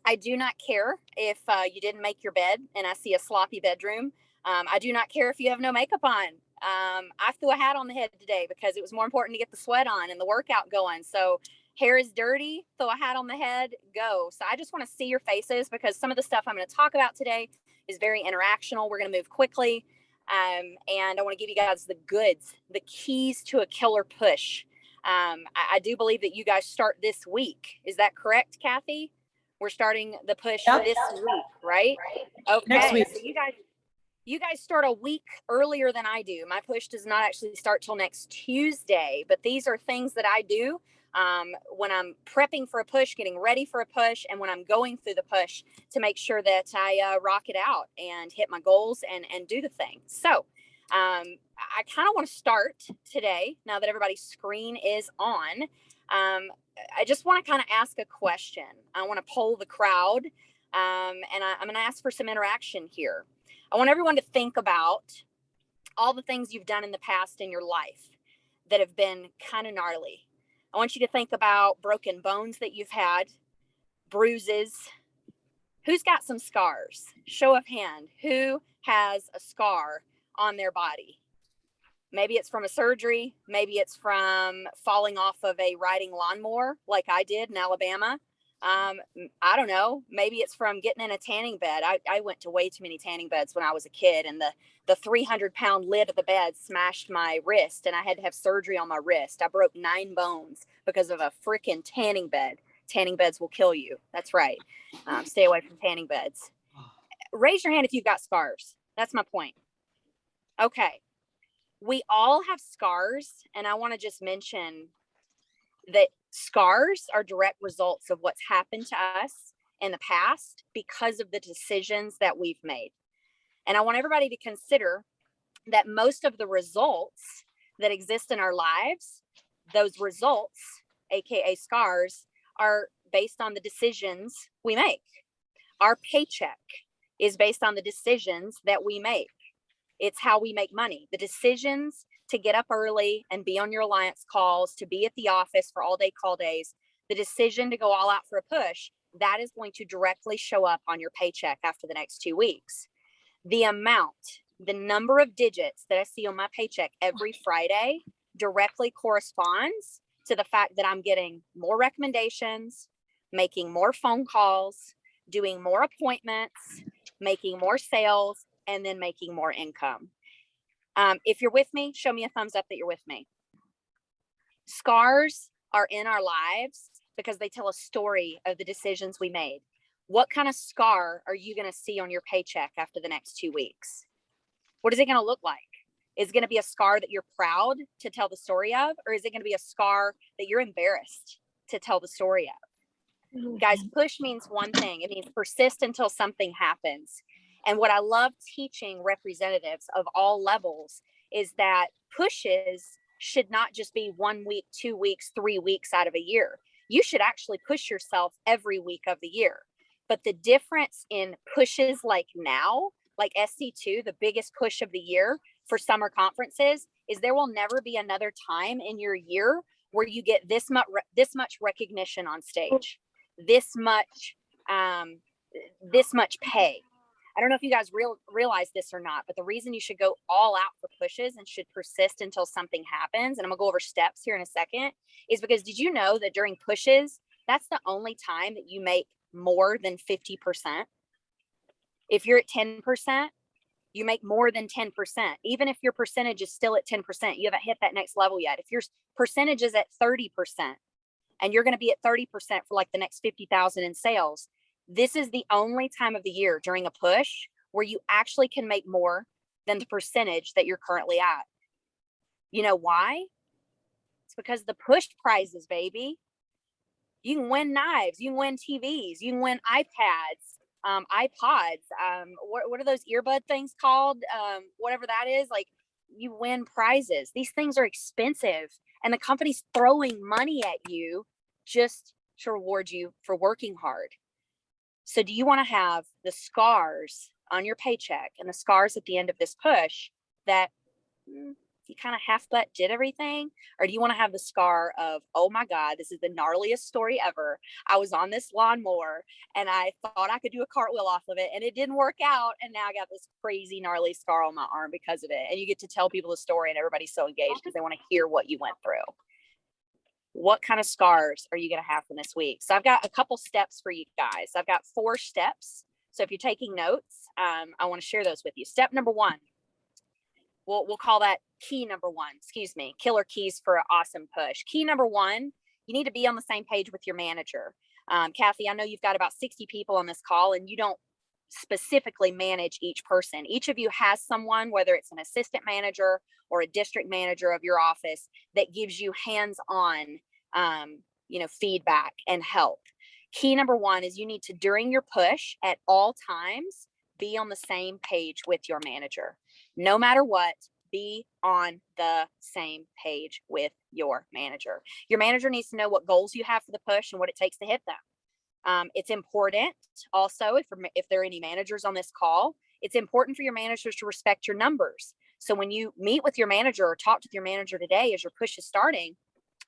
I do not care if you didn't make your bed and I see a sloppy bedroom. I do not care if you have no makeup on. I threw a hat on the head today because it was more important to get the sweat on and the workout going. So hair is dirty, throw a hat on the head, go. So I just want to see your faces because some of the stuff I'm going to talk about today is very interactional. We're going to move quickly. And I want to give you guys the goods, the keys to a killer push. I do believe that you guys start this week. Is that correct, Kathy? We're starting the push this week, right? Okay. Next week. So you guys start a week earlier than I do. My push does not actually start till next Tuesday, but these are things that I do when I'm prepping for a push, getting ready for a push, and when I'm going through the push to make sure that I rock it out and hit my goals and do the thing. So I kind of want to start today, now that everybody's screen is on. I just want to kind of ask a question. I want to poll the crowd, and I'm going to ask for some interaction here. I want everyone to think about all the things you've done in the past in your life that have been kind of gnarly. I want you to think about broken bones that you've had, bruises. Who's got some scars? Show of hand. Who has a scar on their body? Maybe it's from a surgery. Maybe it's from falling off of a riding lawnmower like I did in Alabama. I don't know. Maybe it's from getting in a tanning bed. I went to way too many tanning beds when I was a kid, and the 300-pound lid of the bed smashed my wrist, and I had to have surgery on my wrist. I broke 9 bones because of a freaking tanning bed. Tanning beds will kill you. That's right. Stay away from tanning beds. Raise your hand if you've got scars. That's my point. Okay. We all have scars, and I want to just mention that scars are direct results of what's happened to us in the past because of the decisions that we've made. And I want everybody to consider that most of the results that exist in our lives, those results, aka scars, are based on the decisions we make. Our paycheck is based on the decisions that we make. It's how we make money. The decisions to get up early and be on your alliance calls, to be at the office for all day call days, the decision to go all out for a push, that is going to directly show up on your paycheck after the next 2 weeks. The amount, the number of digits that I see on my paycheck every Friday directly corresponds to the fact that I'm getting more recommendations, making more phone calls, doing more appointments, making more sales, and then making more income. If you're with me, show me a thumbs up that you're with me. Scars are in our lives because they tell a story of the decisions we made. What kind of scar are you going to see on your paycheck after the next 2 weeks? What is it going to look like? Is it going to be a scar that you're proud to tell the story of? Or is it going to be a scar that you're embarrassed to tell the story of? Mm-hmm. Guys, push means one thing. It means persist until something happens. And what I love teaching representatives of all levels is that pushes should not just be 1 week, 2 weeks, 3 weeks out of a year. You should actually push yourself every week of the year. But the difference in pushes like now, like SC2, the biggest push of the year for summer conferences, is there will never be another time in your year where you get this much recognition on stage, this much pay. I don't know if you guys realize this or not, but the reason you should go all out for pushes and should persist until something happens, and I'm gonna go over steps here in a second, is because did you know that during pushes, that's the only time that you make more than 50%? If you're at 10%, you make more than 10%. Even if your percentage is still at 10%, you haven't hit that next level yet. If your percentage is at 30% and you're gonna be at 30% for like the next 50,000 in sales, this is the only time of the year during a push where you actually can make more than the percentage that you're currently at. You know why? It's because the push prizes, baby. You can win knives, you can win TVs, you can win iPads, iPods. What are those earbud things called? Whatever that is, like you win prizes. These things are expensive, and the company's throwing money at you just to reward you for working hard. So do you want to have the scars on your paycheck and the scars at the end of this push that you kind of half butt did everything? Or do you want to have the scar of, oh my God, this is the gnarliest story ever. I was on this lawnmower and I thought I could do a cartwheel off of it and it didn't work out. And now I got this crazy gnarly scar on my arm because of it. And you get to tell people the story and everybody's so engaged because they want to hear what you went through. What kind of scars are you going to have from this week? So I've got a couple steps for you guys. I've got 4 steps. So if you're taking notes, I want to share those with you. Step number 1. We'll call that key number 1, killer keys for an awesome push. Key number 1, you need to be on the same page with your manager. Kathy, I know you've got about 60 people on this call and you don't specifically manage each person. Each of you has someone, whether it's an assistant manager or a district manager of your office, that gives you hands-on, feedback and help. Key number 1 is you need to, during your push at all times, be on the same page with your manager. No matter what, be on the same page with your manager. Your manager needs to know what goals you have for the push and what it takes to hit them. It's important also, if there are any managers on this call, it's important for your managers to respect your numbers. So when you meet with your manager or talk to your manager today as your push is starting,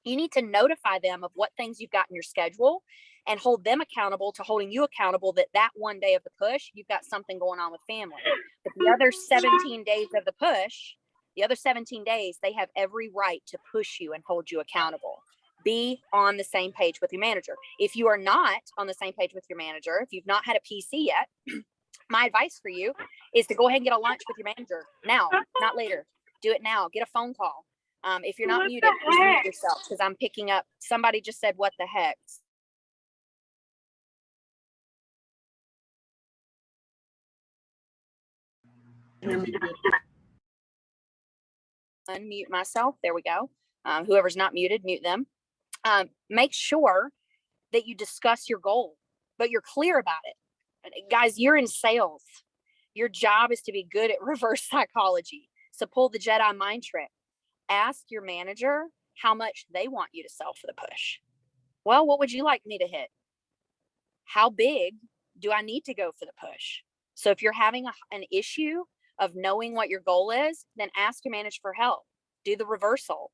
you need to notify them of what things you've got in your schedule and hold them accountable to holding you accountable that one day of the push, you've got something going on with family. But the other 17 days of the push, they have every right to push you and hold you accountable. Be on the same page with your manager. If you are not on the same page with your manager, if you've not had a PC yet, my advice for you is to go ahead and get a lunch with your manager now, not later. Do it now. Get a phone call. If you're not muted, just mute yourself because I'm picking up. Somebody just said, what the heck? Unmute myself. There we go. Whoever's not muted, mute them. Make sure that you discuss your goal, but you're clear about it. Guys, you're in sales. Your job is to be good at reverse psychology. So pull the Jedi mind trick. Ask your manager how much they want you to sell for the push. Well, what would you like me to hit? How big do I need to go for the push? So if you're having an issue of knowing what your goal is, then ask your manager for help. Do the reversal.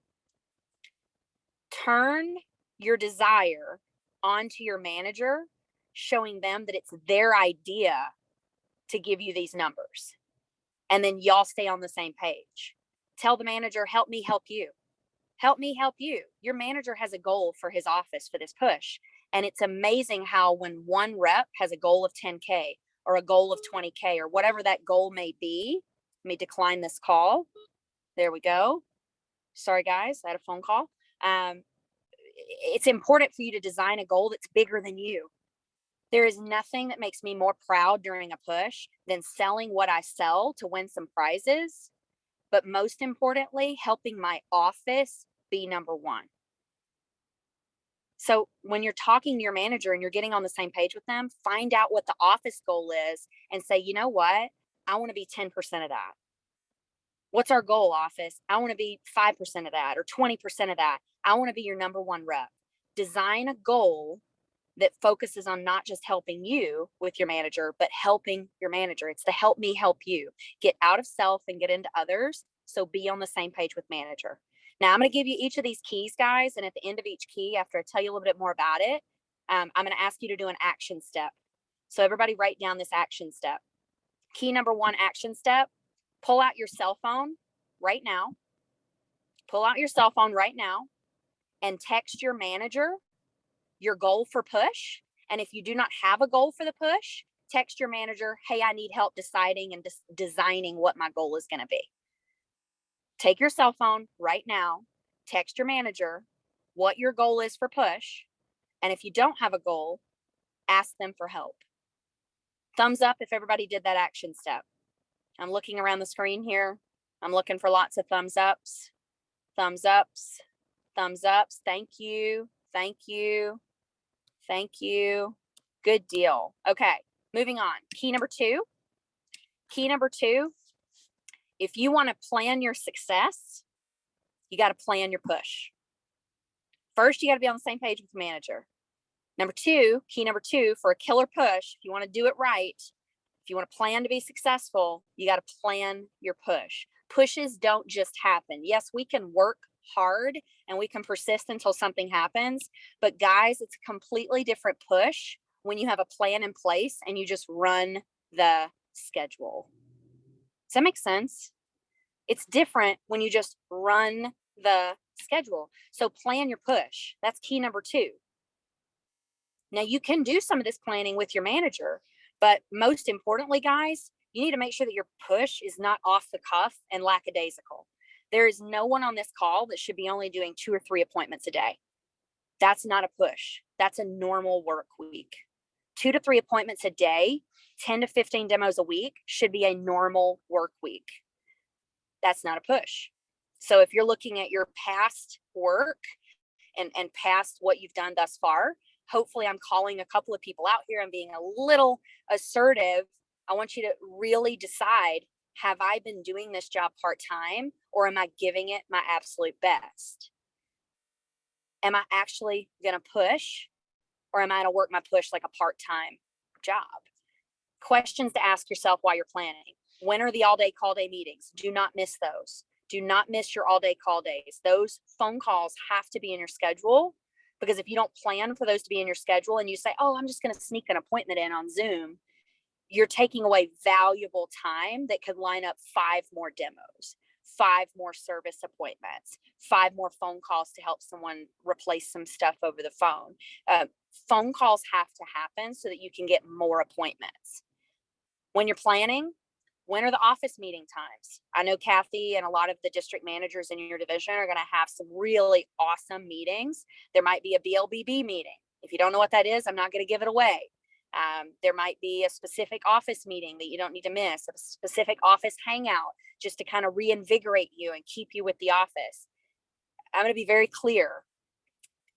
Turn your desire onto your manager, showing them that it's their idea to give you these numbers. And then y'all stay on the same page. Tell the manager, help me help you. Help me help you. Your manager has a goal for his office for this push. And it's amazing how when one rep has a goal of 10K or a goal of 20K or whatever that goal may be, let me decline this call. There we go. Sorry, guys, I had a phone call. It's important for you to design a goal that's bigger than you. There is nothing that makes me more proud during a push than selling what I sell to win some prizes. But most importantly, helping my office be number 1. So when you're talking to your manager and you're getting on the same page with them, find out what the office goal is and say, you know what? I want to be 10% of that. What's our goal, office? I want to be 5% of that or 20% of that. I want to be your number 1 rep. Design a goal that focuses on not just helping you with your manager, but helping your manager. It's the help me help you. Get out of self and get into others. So be on the same page with manager. Now I'm going to give you each of these keys, guys. And at the end of each key, after I tell you a little bit more about it, I'm going to ask you to do an action step. So everybody write down this action step. Key number 1 action step, pull out your cell phone right now. Pull out your cell phone right now and text your manager your goal for push. And if you do not have a goal for the push, text your manager, hey, I need help deciding and designing what my goal is going to be. Take your cell phone right now, text your manager what your goal is for push. And if you don't have a goal, ask them for help. Thumbs up if everybody did that action step. I'm looking around the screen here. I'm looking for lots of thumbs ups, thumbs ups, thumbs ups. Thank you. Thank you. Thank you. Good deal. Okay, moving on. Key number 2. Key number 2, if you want to plan your success, you got to plan your push. First, you got to be on the same page with the manager. Number 2, key number 2 for a killer push, if you want to do it right, if you want to plan to be successful, you got to plan your push. Pushes don't just happen. Yes, we can work hard and we can persist until something happens, but guys, it's a completely different push when you have a plan in place and you just run the schedule. Does that make sense? It's different when you just run the schedule. So plan your push. That's key number 2. Now, you can do some of this planning with your manager, but most importantly, guys, you need to make sure that your push is not off the cuff and lackadaisical. There is no one on this call that should be only doing 2 or 3 appointments a day. That's not a push. That's a normal work week. 2 to 3 appointments a day, 10 to 15 demos a week should be a normal work week. That's not a push. So if you're looking at your past work and past what you've done thus far, hopefully I'm calling a couple of people out here and being a little assertive. I want you to really decide, have I been doing this job part-time, or am I giving it my absolute best? Am I actually going to push, or am I going to work my push like a part-time job? Questions to ask yourself while you're planning. When are the all-day call day meetings? Do not miss those. Do not miss your all-day call days. Those phone calls have to be in your schedule, because if you don't plan for those to be in your schedule and you say, oh, I'm just going to sneak an appointment in on Zoom, you're taking away valuable time that could line up 5 more demos, 5 more service appointments, 5 more phone calls to help someone replace some stuff over the phone. Phone calls have to happen so that you can get more appointments. When you're planning, when are the office meeting times? I know Kathy and a lot of the district managers in your division are going to have some really awesome meetings. There might be a BLBB meeting. If you don't know what that is, I'm not going to give it away. There might be a specific office meeting that you don't need to miss, a specific office hangout just to kind of reinvigorate you and keep you with the office. I'm going to be very clear.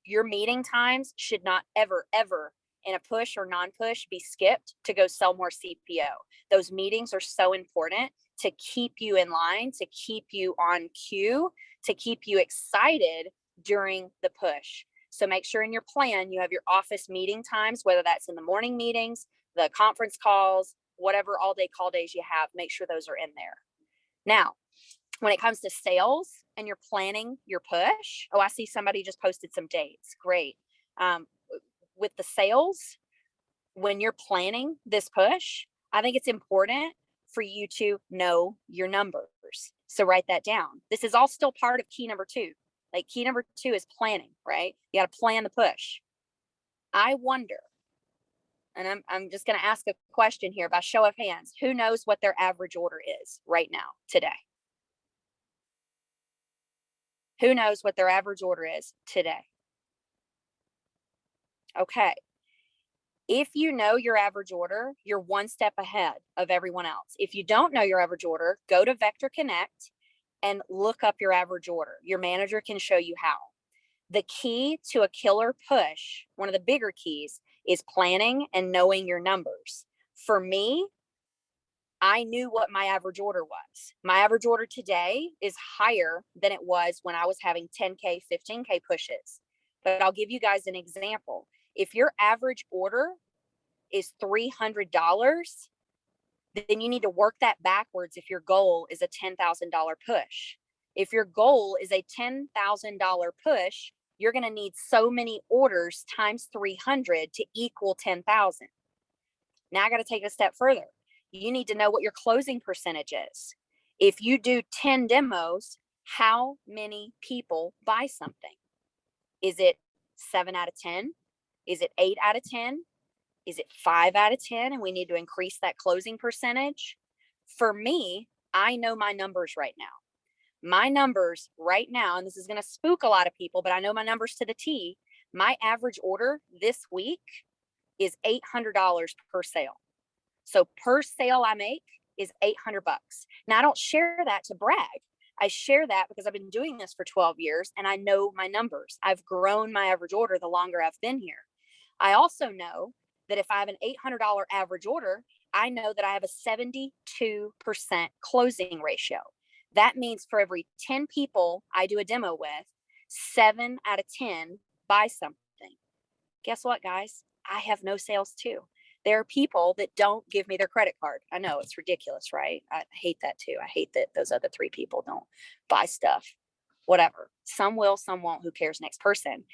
Your meeting times should not ever, ever in a push or non-push be skipped to go sell more CPO. Those meetings are so important to keep you in line, to keep you on cue, to keep you excited during the push. So make sure in your plan you have your office meeting times, whether that's in the morning meetings, the conference calls, whatever all day call days you have, make sure those are in there. Now, when it comes to sales and you're planning your push, oh, I see somebody just posted some dates. Great. With the sales, when you're planning this push, I think it's important for you to know your numbers. So write that down. This is all still part of key number 2. Like, key number 2 is planning, right? You got to plan the push. I wonder, and I'm just going to ask a question here by show of hands. Who knows what their average order is right now, today? Who knows what their average order is today? Okay. If you know your average order, you're one step ahead of everyone else. If you don't know your average order, go to Vector Connect and look up your average order. Your manager can show you how. The key to a killer push, one of the bigger keys, is planning and knowing your numbers. For me, I knew what my average order was. My average order today is higher than it was when I was having 10K, 15K pushes. But I'll give you guys an example. If your average order is $300, then you need to work that backwards if your goal is a $10,000 push. If your goal is a $10,000 push, you're going to need so many orders times 300 to equal 10,000. Now I got to take it a step further. You need to know what your closing percentage is. If you do 10 demos, how many people buy something? Is it 7 out of 10? Is it 8 out of 10? Is it 5 out of 10? And we need to increase that closing percentage. For me, I know my numbers right now. My numbers right now, and this is going to spook a lot of people, but I know my numbers to the T. My average order this week is $800 per sale. So per sale I make is $800. Now I don't share that to brag. I share that because I've been doing this for 12 years and I know my numbers. I've grown my average order the longer I've been here. I also know that if I have an $800 average order, I know that I have a 72% closing ratio. That means for every 10 people I do a demo with, 7 out of 10 buy something. Guess what, guys? I have no sales too. There are people that don't give me their credit card. I know it's ridiculous, right? I hate that too. I hate that those other three people don't buy stuff. Whatever. Some will, some won't. Who cares? Next person.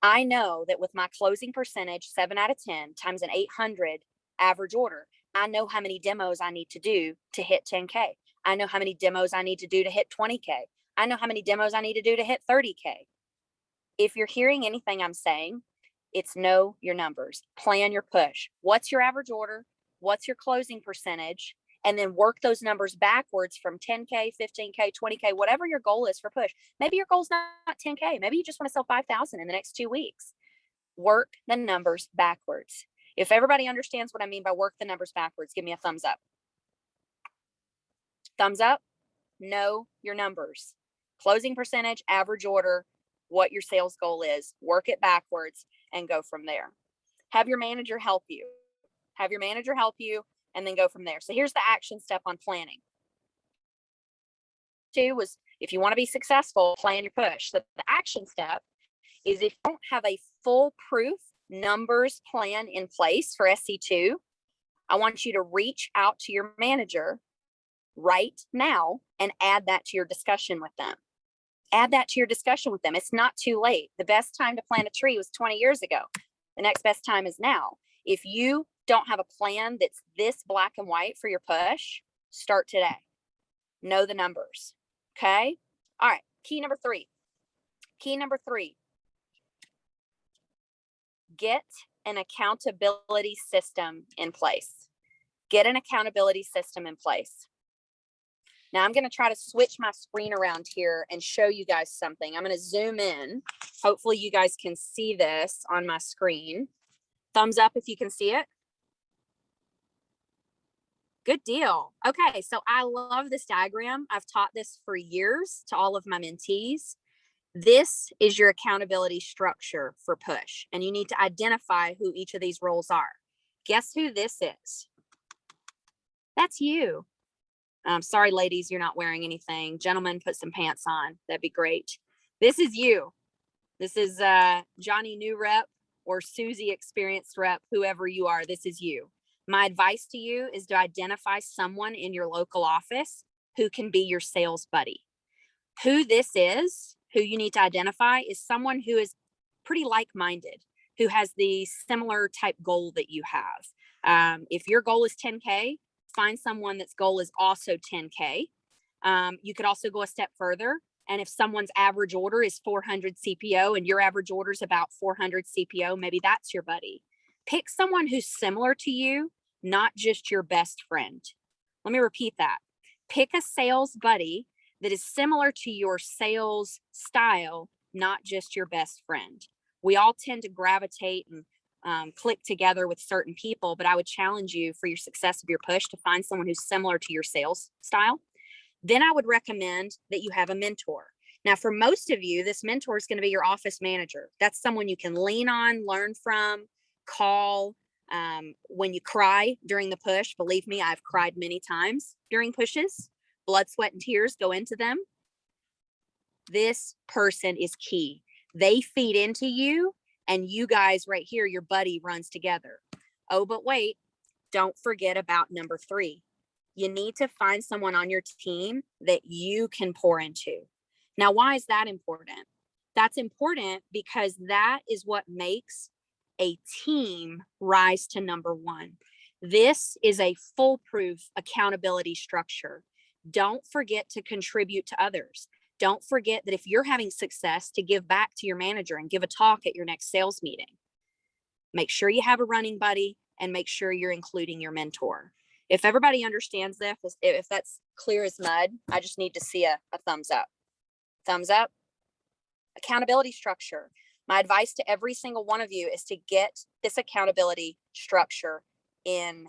I know that with my closing percentage, 7 out of 10 times an 800 average order, I know how many demos I need to do to hit 10K. I know how many demos I need to do to hit 20K. I know how many demos I need to do to hit 30K. If you're hearing anything I'm saying, it's know your numbers, plan your push. What's your average order? What's your closing percentage? And then work those numbers backwards from 10K, 15K, 20K, whatever your goal is for push. Maybe your goal's not 10K. Maybe you just want to sell 5,000 in the next 2 weeks. Work the numbers backwards. If everybody understands what I mean by work the numbers backwards, give me a thumbs up. Thumbs up. Know your numbers. Closing percentage, average order, what your sales goal is. Work it backwards and go from there. Have your manager help you. Have your manager help you and then go from there. So here's the action step on planning. 2 was, if you want to be successful, plan your push. So the action step is, if you don't have a foolproof numbers plan in place for SC2, I want you to reach out to your manager right now and add that to your discussion with them. Add that to your discussion with them. It's not too late. The best time to plant a tree was 20 years ago. The next best time is now. If you don't have a plan that's this black and white for your push, start today. Know the numbers. Okay. All right. Key number 3. Key number 3. Get an accountability system in place. Get an accountability system in place. Now I'm going to try to switch my screen around here and show you guys something. I'm going to zoom in. Hopefully you guys can see this on my screen. Thumbs up if you can see it. Good deal. Okay, so I love this diagram. I've taught this for years to all of my mentees. This is your accountability structure for push, and you need to identify who each of these roles are. Guess who this is? That's you. Sorry, ladies, you're not wearing anything. Gentlemen, put some pants on. That'd be great. This is you. This is Johnny New Rep or Susie Experienced Rep, whoever you are. This is you. My advice to you is to identify someone in your local office who can be your sales buddy. Who this is, who you need to identify, is someone who is pretty like-minded, who has the similar type goal that you have. If your goal is 10K, find someone that's goal is also 10K. You could also go a step further. And if someone's average order is 400 CPO and your average order is about 400 CPO, maybe that's your buddy. Pick someone who's similar to you, not just your best friend. Let me repeat that. Pick a sales buddy that is similar to your sales style, not just your best friend. We all tend to gravitate and click together with certain people, but I would challenge you for your success of your push to find someone who's similar to your sales style. Then I would recommend that you have a mentor. Now, for most of you, this mentor is going to be your office manager. That's someone you can lean on, learn from, call. When you cry during the push, believe me, I've cried many times during pushes. Blood, sweat, and tears go into them. This person is key. They feed into you, and you guys right here, your buddy, runs together. Oh, but wait, don't forget about number 3. You need to find someone on your team that you can pour into. Now, why is that important? That's important because that is what makes a team rise to number 1. This is a foolproof accountability structure. Don't forget to contribute to others. Don't forget that if you're having success, to give back to your manager and give a talk at your next sales meeting. Make sure you have a running buddy and make sure you're including your mentor. If everybody understands this, if that's clear as mud, I just need to see a thumbs up. Thumbs up. Accountability structure. My advice to every single one of you is to get this accountability structure in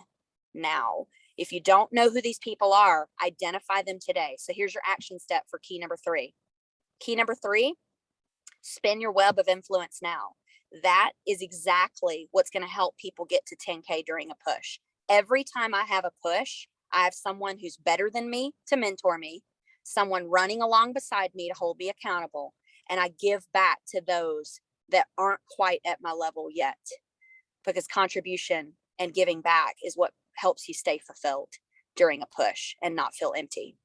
now. If you don't know who these people are, identify them today. So here's your action step for key number 3. Key number 3, spin your web of influence now. That is exactly what's going to help people get to 10K during a push. Every time I have a push, I have someone who's better than me to mentor me, someone running along beside me to hold me accountable, and I give back to those that aren't quite at my level yet, because contribution and giving back is what helps you stay fulfilled during a push and not feel empty.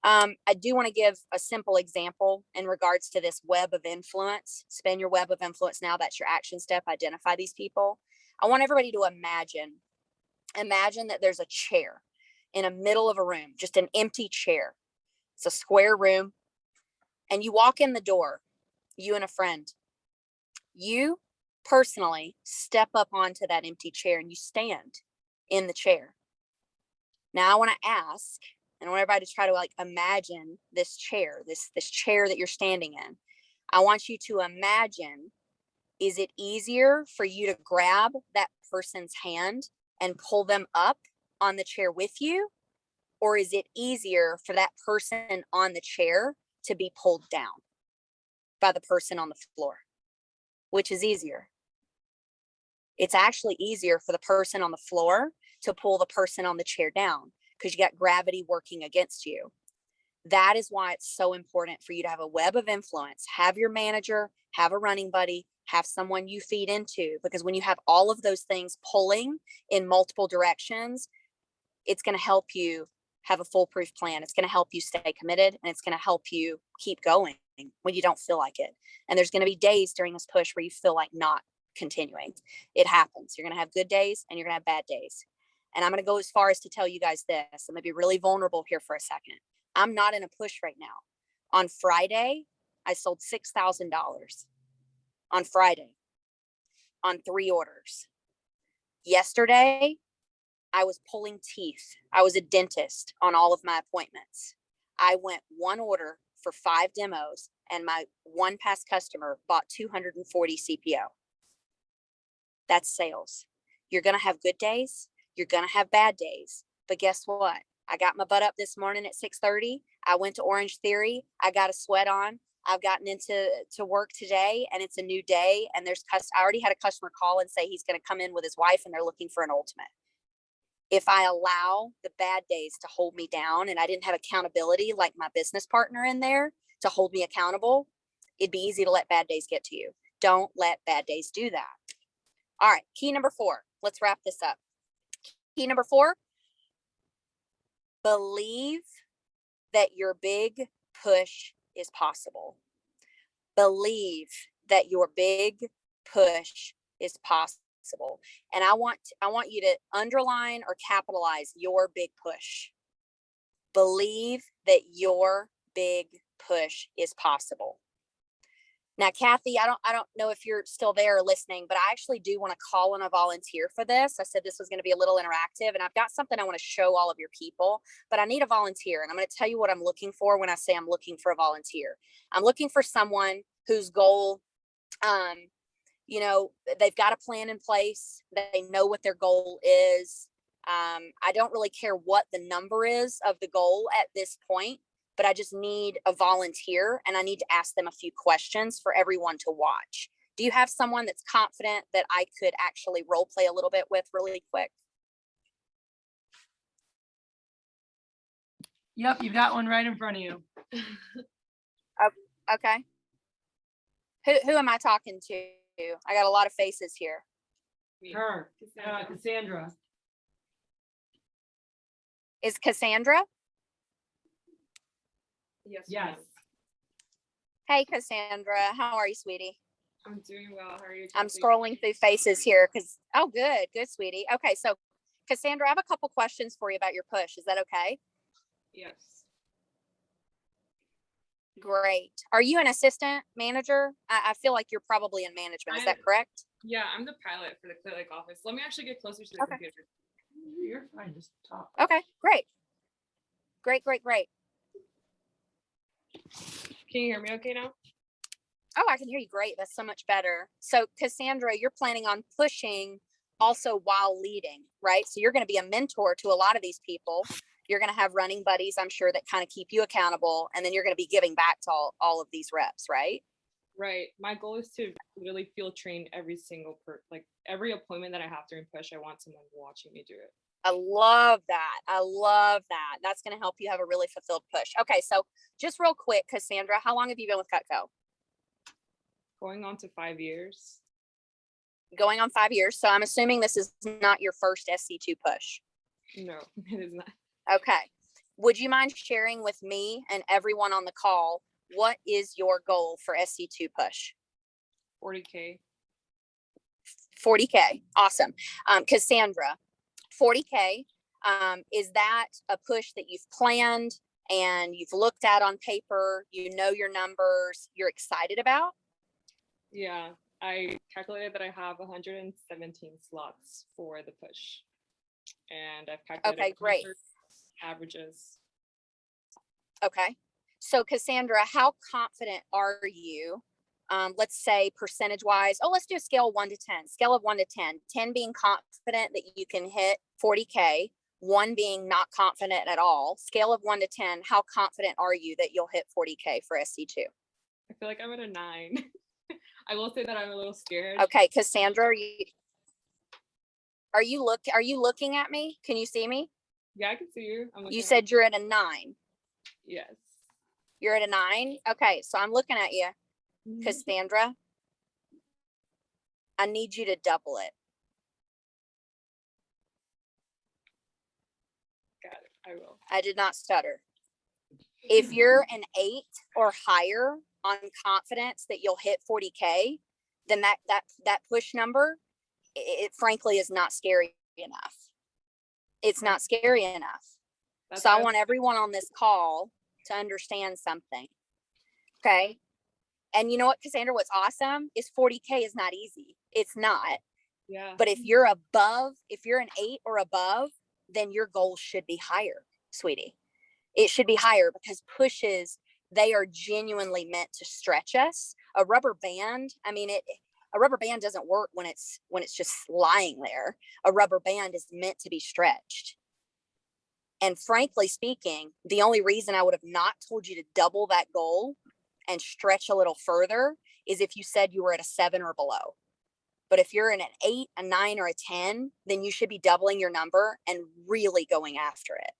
I do want to give a simple example in regards to this web of influence. Spin your web of influence now. That's your action step. Identify these people. I want everybody to imagine that there's a chair in the middle of a room, just an empty chair. It's a square room. And you walk in the door, you and a friend. You personally step up onto that empty chair and you stand in the chair. Now I want to ask, and I want everybody to try to imagine this chair, this chair that you're standing in. I want you to imagine, is it easier for you to grab that person's hand and pull them up on the chair with you? Or is it easier for that person on the chair to be pulled down by the person on the floor? Which is easier? It's actually easier for the person on the floor to pull the person on the chair down because you got gravity working against you. That is why it's so important for you to have a web of influence, have your manager, have a running buddy, have someone you feed into, because when you have all of those things pulling in multiple directions, it's going to help you have a foolproof plan. It's going to help you stay committed, and it's going to help you keep going when you don't feel like it. And there's going to be days during this push where you feel like not continuing. It happens. You're going to have good days and you're going to have bad days. And I'm going to go as far as to tell you guys this. I'm going to be really vulnerable here for a second. I'm not in a push right now. On Friday, I sold $6,000 on Friday on 3 orders. Yesterday, I was pulling teeth. I was a dentist on all of my appointments. I went 1 order for 5 demos, and my one past customer bought 240 CPO. That's sales. You're going to have good days. You're going to have bad days. But guess what? I got my butt up this morning at 6:30. I went to Orange Theory. I got a sweat on. I've gotten into work today, and it's a new day. And I already had a customer call and say he's going to come in with his wife, and they're looking for an ultimate. If I allow the bad days to hold me down and I didn't have accountability like my business partner in there to hold me accountable, it'd be easy to let bad days get to you. Don't let bad days do that. All right, key number 4. Let's wrap this up. Key number 4, believe that your big push is possible. Believe that your big push is possible. And I want you to underline or capitalize your big push. Believe that your big push is possible. Now, Kathy, I don't know if you're still there or listening, but I actually do want to call on a volunteer for this. I said this was going to be a little interactive, and I've got something I want to show all of your people, but I need a volunteer. And I'm going to tell you what I'm looking for when I say I'm looking for a volunteer. I'm looking for someone whose goal, they've got a plan in place. They know what their goal is. I don't really care what the number is of the goal at this point, but I just need a volunteer, and I need to ask them a few questions for everyone to watch. Do you have someone that's confident that I could actually role play a little bit with really quick? Yep, you've got one right in front of you. Okay. Who am I talking to? I got a lot of faces here. Her, Cassandra. Is Cassandra? Yes. Hey, Cassandra. How are you, sweetie? I'm doing well. How are you? I'm scrolling through faces here because, good, sweetie. Okay, so Cassandra, I have a couple questions for you about your push. Is that okay? Yes. Great. Are you an assistant manager? I feel like you're probably in management. Is that correct? Yeah, I'm the pilot for the Clear Lake office. Let me actually get closer to the computer. You're fine. Just talk. Okay, great. Can you hear me okay now? Oh, I can hear you great. That's so much better. So Cassandra, you're planning on pushing also while leading, right? So you're going to be a mentor to a lot of these people. You're going to have running buddies, I'm sure, that kind of keep you accountable. And then you're going to be giving back to all of these reps, right? Right. My goal is to really field train every single every appointment that I have during push. I want someone watching me do it. I love that. That's going to help you have a really fulfilled push. Okay, so just real quick, Cassandra, how long have you been with Cutco? Going on to 5 years. Going on 5 years. So I'm assuming this is not your first SC2 push. No, it is not. Okay. Would you mind sharing with me and everyone on the call, what is your goal for SC2 push? 40K. 40K. Awesome. Cassandra, 40K, is that a push that you've planned and you've looked at on paper, you know your numbers, you're excited about? Yeah, I calculated that I have 117 slots for the push. And I've calculated Okay, great. averages. Okay. So Cassandra, how confident are you? Let's say percentage wise, let's do a scale of 1 to 10, scale of 1 to 10, 10 being confident that you can hit 40K, 1 being not confident at all. Scale of 1 to 10, how confident are you that you'll hit 40K for SC2? I feel like I'm at a 9. I will say that I'm a little scared. Okay, Cassandra, are you looking at me? Can you see me? Yeah, I can see you. You said you're at a 9. Yes. You're at a 9? Okay, so I'm looking at you, Cassandra. I need you to double it. Got it. I will. I did not stutter. If you're an 8 or higher on confidence that you'll hit 40K, then that push number, it frankly is not scary enough. It's not scary enough. So I want everyone on this call to understand something. Okay. And you know what, Cassandra, what's awesome is 40K is not easy. It's not. Yeah. But if you're above, if you're an 8 or above, then your goal should be higher, sweetie. It should be higher because pushes, they are genuinely meant to stretch us. A rubber band, a rubber band doesn't work when it's just lying there. A rubber band is meant to be stretched. And frankly speaking, the only reason I would have not told you to double that goal and stretch a little further is if you said you were at a 7 or below. But if you're in an 8, a 9, or a 10, then you should be doubling your number and really going after it.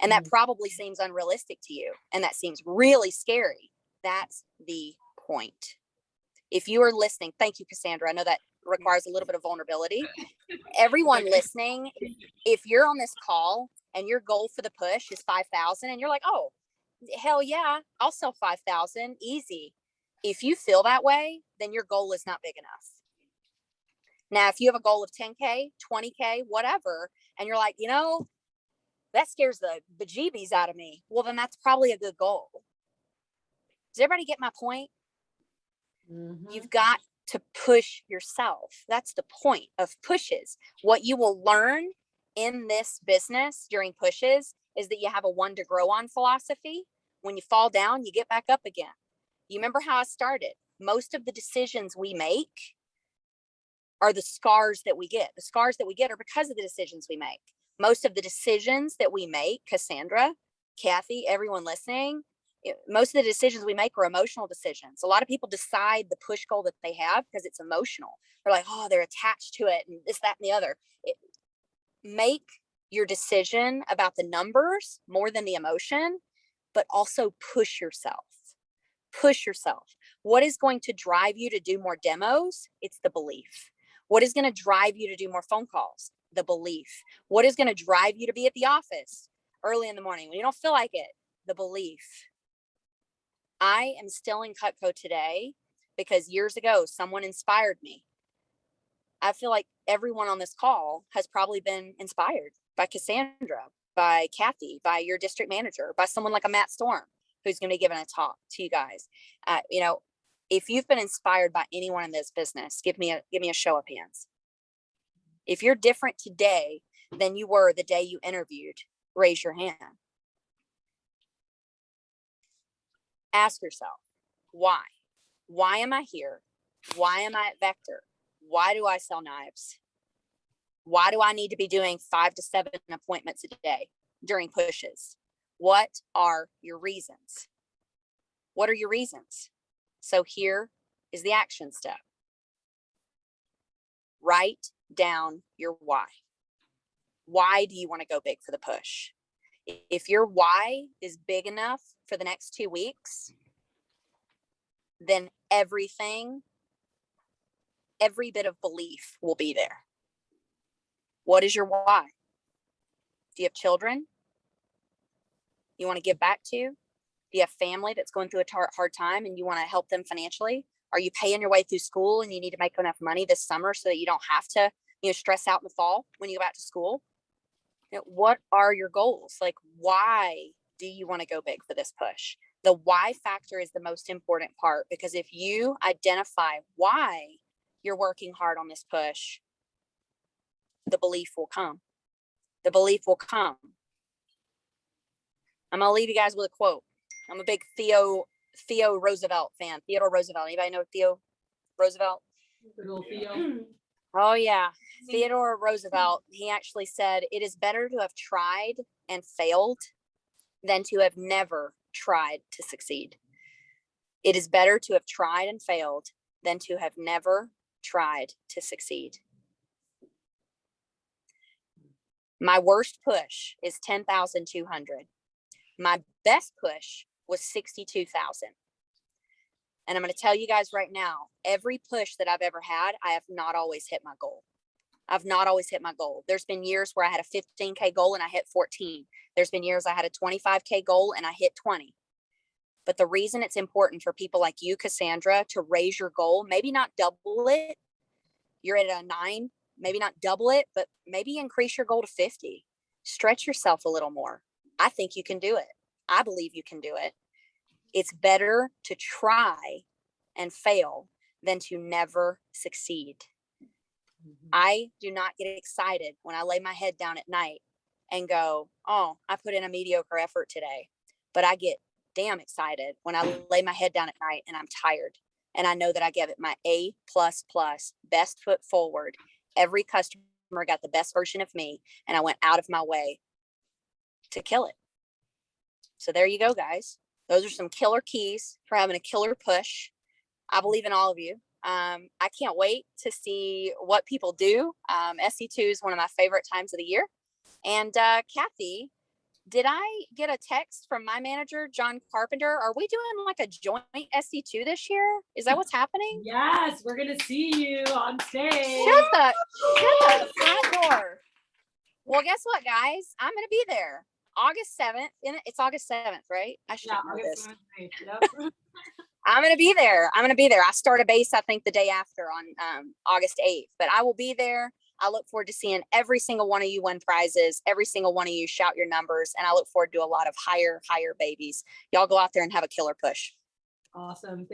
And that probably seems unrealistic to you. And that seems really scary. That's the point. If you are listening, thank you, Cassandra. I know that requires a little bit of vulnerability. Everyone listening, if you're on this call and your goal for the push is 5,000 and you're like, oh, hell yeah, I'll sell 5,000, easy. If you feel that way, then your goal is not big enough. Now, if you have a goal of 10K, 20K, whatever, and you're like, that scares the bejeebies out of me. Well, then that's probably a good goal. Does everybody get my point? Mm-hmm. You've got to push yourself. That's the point of pushes. What you will learn in this business during pushes is that you have a 1 to grow on philosophy. When you fall down, you get back up again. You remember how I started? Most of the decisions we make are the scars that we get. The scars that we get are because of the decisions we make. Most of the decisions that we make, Cassandra, Kathy, everyone listening, most of the decisions we make are emotional decisions. A lot of people decide the push goal that they have because it's emotional. They're like, oh, they're attached to it and this, that, and the other. Make your decision about the numbers more than the emotion, but also push yourself. Push yourself. What is going to drive you to do more demos? It's the belief. What is going to drive you to do more phone calls? The belief. What is going to drive you to be at the office early in the morning when you don't feel like it? The belief. I am still in Cutco today because years ago, someone inspired me. I feel like everyone on this call has probably been inspired by Cassandra, by Kathy, by your district manager, by someone like a Matt Storm, who's going to be giving a talk to you guys. If you've been inspired by anyone in this business, give me a show of hands. If you're different today than you were the day you interviewed, raise your hand. Ask yourself, why? Why am I here? Why am I at Vector? Why do I sell knives? Why do I need to be doing 5 to 7 appointments a day during pushes? What are your reasons? What are your reasons? So here is the action step. Write down your why. Why do you want to go big for the push? If your why is big enough for the next 2 weeks, then everything every bit of belief will be there. What is your why? Do you have children you want to give back to? Do you have family that's going through a hard time and you want to help them financially? Are you paying your way through school and you need to make enough money this summer so that you don't have to, stress out in the fall when you go back to school? What are your goals? Like, why do you want to go big for this push? The why factor is the most important part, because if you identify why you're working hard on this push, the belief will come. The belief will come. I'm going to leave you guys with a quote. I'm a big Theodore Roosevelt fan. Theodore Roosevelt. Anybody know Theo Roosevelt? Little Theo. Oh, yeah. Theodore Roosevelt, he actually said, it is better to have tried and failed than to have never tried to succeed. It is better to have tried and failed than to have never tried to succeed. My worst push is 10,200. My best push was 62,000. And I'm going to tell you guys right now, every push that I've ever had, I have not always hit my goal. I've not always hit my goal. There's been years where I had a 15K goal and I hit 14. There's been years I had a 25K goal and I hit 20. But the reason it's important for people like you, Cassandra, to raise your goal, maybe not double it. You're at a 9, maybe not double it, but maybe increase your goal to 50. Stretch yourself a little more. I think you can do it. I believe you can do it. It's better to try and fail than to never succeed. I do not get excited when I lay my head down at night and go, oh, I put in a mediocre effort today. But I get damn excited when I lay my head down at night and I'm tired. And I know that I gave it my A++, best foot forward. Every customer got the best version of me. And I went out of my way to kill it. So there you go, guys. Those are some killer keys for having a killer push. I believe in all of you. I can't wait to see what people do. SC2 is one of my favorite times of the year. And Kathy, did I get a text from my manager, John Carpenter? Are we doing like a joint SC2 this year? Is that what's happening? Yes, we're gonna see you on stage. Shut the front door. Well, guess what, guys? I'm gonna be there. August 7th. It's August 7th, right? I should know this. Yep. I'm going to be there. I start a base, I think, the day after on August 8th. But I will be there. I look forward to seeing every single one of you win prizes. Every single one of you shout your numbers. And I look forward to a lot of higher babies. Y'all go out there and have a killer push. Awesome.